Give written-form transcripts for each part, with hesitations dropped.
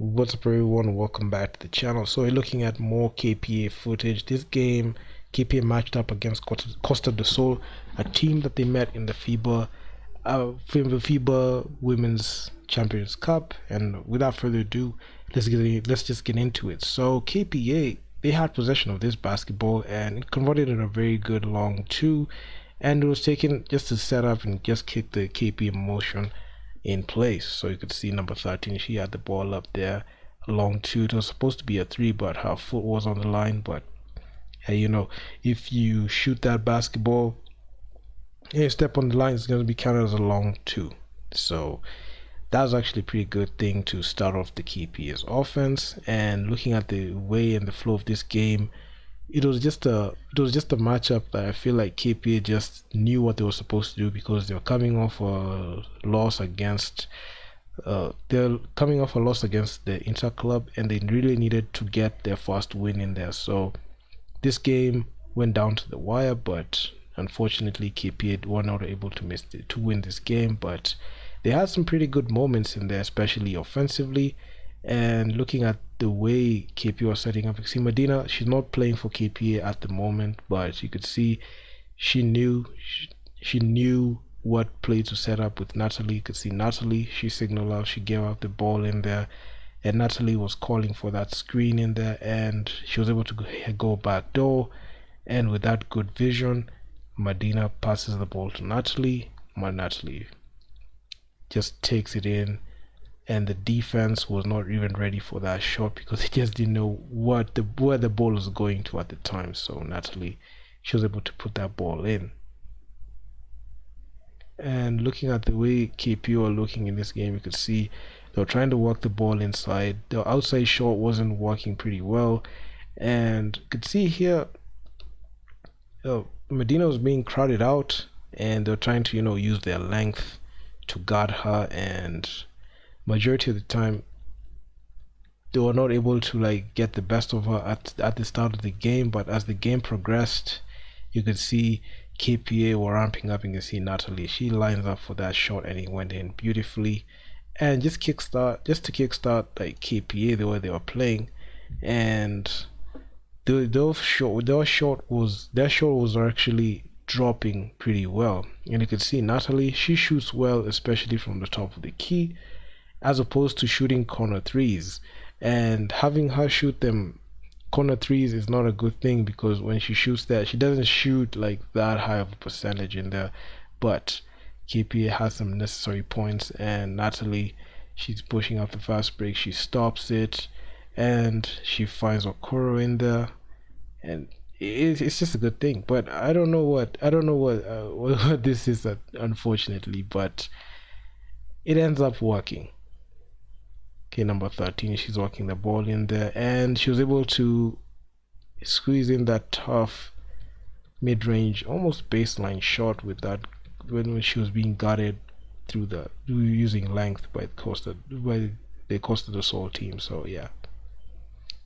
What's up everyone, welcome back to the channel. So we're looking at more KPA footage. This game, KPA matched up against Costa do Sol, a team that they met in the FIBA Women's Champions Cup. And without further ado, let's just get into it. So KPA, they had possession of this basketball and it converted in a very good long two, and it was taken just to set up and just kick the KPA motion in place. So you could see number 13, she had the ball up there, a long two. It was supposed to be a three, but her foot was on the line. But hey, if you shoot that basketball and you step on the line, it's going to be counted as a long two. So that was actually a pretty good thing to start off the KP's offense. And looking at the way and the flow of this game, it was just a matchup that I feel like KPA just knew what they were supposed to do, because they were coming off a loss against the Inter club, and they really needed to get their first win in there. So this game went down to the wire, but unfortunately KPA were not able to win this game. But they had some pretty good moments in there, especially offensively. And looking at the way KPA was setting up, you see Medina, she's not playing for KPA at the moment, but you could see she knew what play to set up with Natalie. You could see Natalie, she signaled out, she gave out the ball in there, and Natalie was calling for that screen in there, and she was able to go back door. And with that good vision, Medina passes the ball to Natalie. Natalie just takes it in, and the defense was not even ready for that shot because they just didn't know where the ball was going to at the time. So Natalie, she was able to put that ball in. And looking at the way KP were looking in this game, you could see they were trying to work the ball inside. The outside shot wasn't working pretty well, and you could see here Medina was being crowded out, and they were trying to use their length to guard her, and majority of the time they were not able to get the best of her at the start of the game. But as the game progressed, you could see KPA were ramping up. You can see Natalie, she lines up for that shot and it went in beautifully, and just to kickstart KPA the way they were playing. And their shot was actually dropping pretty well, and you could see Natalie, she shoots well, especially from the top of the key, as opposed to shooting corner threes. And having her shoot them corner threes is not a good thing, because when she shoots that, she doesn't shoot that high of a percentage in there. But KPA has some necessary points, and Natalie, she's pushing up the fast break, she stops it, and she finds Okoro in there, and it's just a good thing. But I don't know what what this is, unfortunately, but it ends up working. Okay, number 13, she's walking the ball in there, and she was able to squeeze in that tough mid-range, almost baseline shot with that when she was being guarded using length by the Costa do Sol team. So yeah,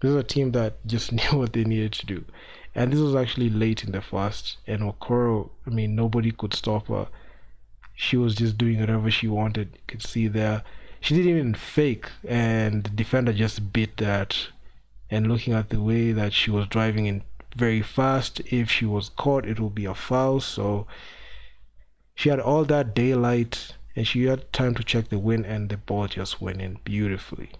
this is a team that just knew what they needed to do. And this was actually late in the first, and Okoro, nobody could stop her. She was just doing whatever she wanted. You could see there, she didn't even fake, and the defender just beat that. And looking at the way that she was driving in very fast, if she was caught, it would be a foul. So she had all that daylight, and she had time to check the wind, and the ball just went in beautifully.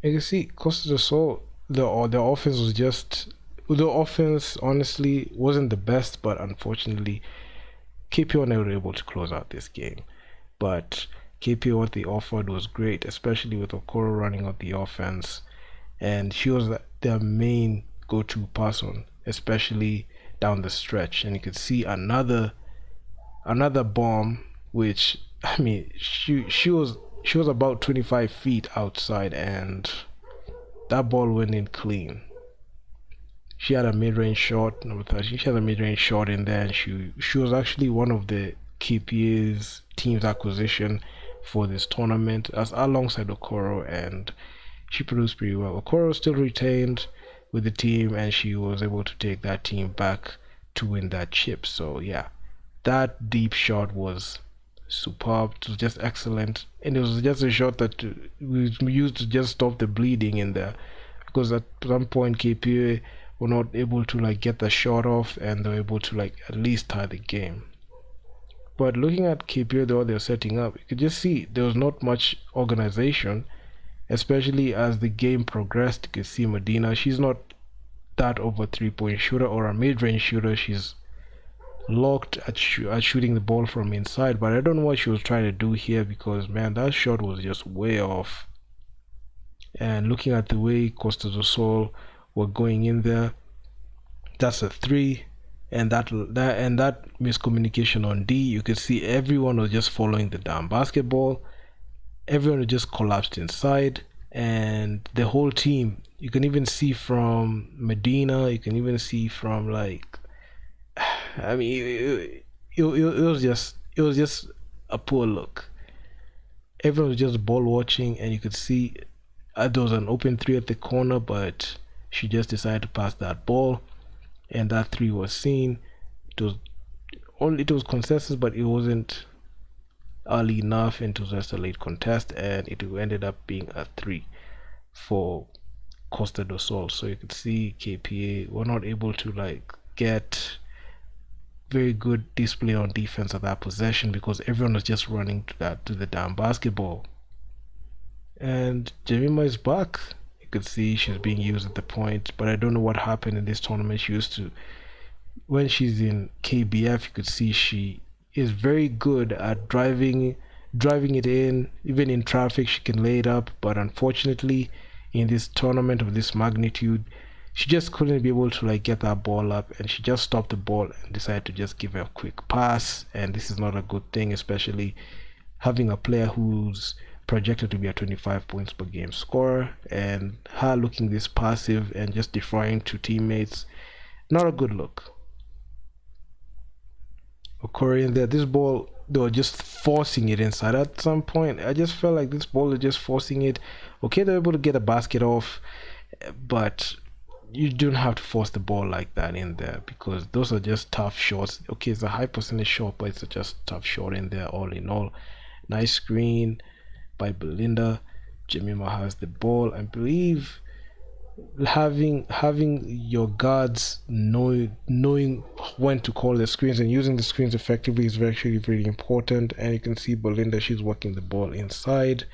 You can see Costa do Sol, the offense honestly wasn't the best, but unfortunately KP were never able to close out this game. But KP, what they offered was great, especially with Okoro running out the offense, and she was their main go-to person, especially down the stretch. And you could see another bomb, which she was about 25 feet outside, and that ball went in clean. She had a mid-range shot, number 13. She had a mid-range shot in there, and she was actually one of the KPA's team's acquisition for this tournament, as alongside Okoro, and she produced pretty well. Okoro still retained with the team, and she was able to take that team back to win that chip. So yeah, that deep shot was superb. It was just excellent, and it was just a shot that we used to just stop the bleeding in there, because at some point KPA were not able to like get the shot off, and they were able to like at least tie the game. But looking at KPA, the way they're setting up, you could just see there was not much organization, especially as the game progressed. You could see Medina, she's not that over 3-point shooter or a mid-range shooter. She's locked at shooting the ball from inside, but I don't know what she was trying to do here, because man, that shot was just way off. And looking at the way Costa do Sol were going in there, that's a three. And that miscommunication on D, you could see everyone was just following the damn basketball. Everyone just collapsed inside, and the whole team, you can even see from Medina, you can even see from like, I mean, it was just a poor look. Everyone was just ball watching, and you could see there was an open three at the corner, but she just decided to pass that ball, and that three was seen. It was consensus, but it wasn't early enough, and it was just a late contest, and it ended up being a three for Costa do Sol. So you could see KPA were not able to like get very good display on defense at that possession, because everyone was just running to the damn basketball. And Jemima is back. You could see she's being used at the point, but I don't know what happened in this tournament. She used to, when she's in KBF, you could see she is very good at driving it in. Even in traffic, she can lay it up, but unfortunately in this tournament of this magnitude, she just couldn't be able to like get that ball up, and she just stopped the ball and decided to just give a quick pass. And this is not a good thing, especially having a player who's projected to be a 25 points per game scorer, and her looking this passive and just deferring to teammates. Not a good look. Occurring there, this ball, they were just forcing it inside at some point. I just felt like this ball is just forcing it. Okay, they're able to get a basket off, but you don't have to force the ball like that in there, because those are just tough shots. Okay, it's a high percentage shot, but it's just tough shot in there all in all. Nice screen by Belinda. Jemima has the ball. I believe having your guards knowing when to call the screens and using the screens effectively is actually very important. And you can see Belinda, she's working the ball inside,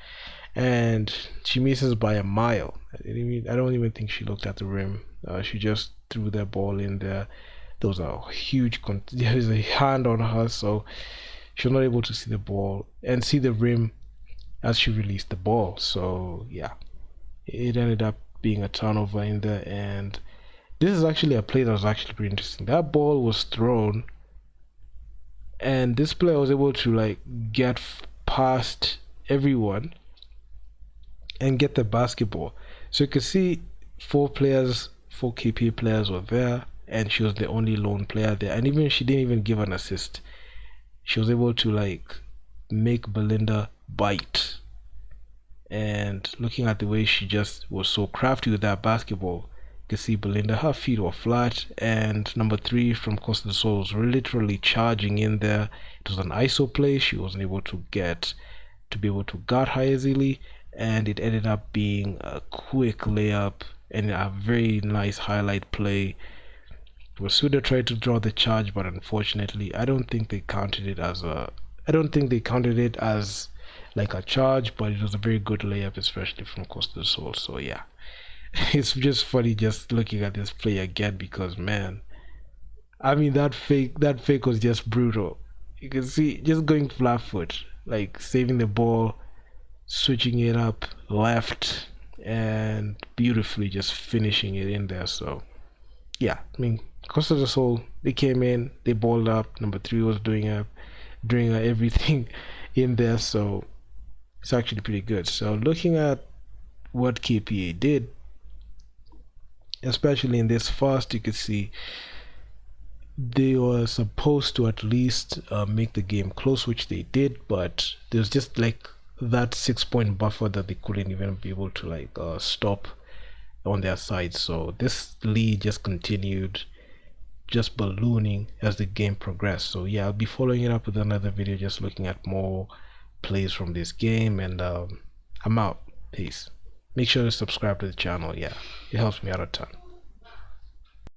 and she misses by a mile. I don't even think she looked at the rim. She just threw the ball in there. There was a huge there's a hand on her, so she was not able to see the ball and see the rim as she released the ball. So yeah, it ended up being a turnover in there. And this is actually a play that was actually pretty interesting. That ball was thrown, and this player was able to like get past everyone and get the basketball. So you could see four KP players were there, and she was the only lone player there. And even she didn't even give an assist. She was able to like make Belinda bite. And looking at the way she just was so crafty with that basketball, you can see Belinda, her feet were flat, and number three from Costa do Sol was literally charging in there. It was an ISO play. She wasn't able to be able to guard her easily, and it ended up being a quick layup and a very nice highlight play. Wasuda tried to draw the charge, but unfortunately I don't think they counted it as like a charge, but it was a very good layup, especially from Costa do Sol. So yeah, it's just funny just looking at this play again, because man, I mean, that fake was just brutal. You can see just going flat foot, like saving the ball, switching it up left, and beautifully just finishing it in there. So yeah, I mean, Costa do Sol, they came in, they balled up. Number three was doing everything in there, so it's actually pretty good. So looking at what KPA did, especially in this first, you could see they were supposed to at least make the game close, which they did, but there's just like that 6-point buffer that they couldn't even be able to like stop on their side. So this lead just continued, just ballooning as the game progressed. So yeah, I'll be following it up with another video just looking at more plays from this game, and I'm out. Peace. Make sure to subscribe to the channel. Yeah, it helps me out a ton.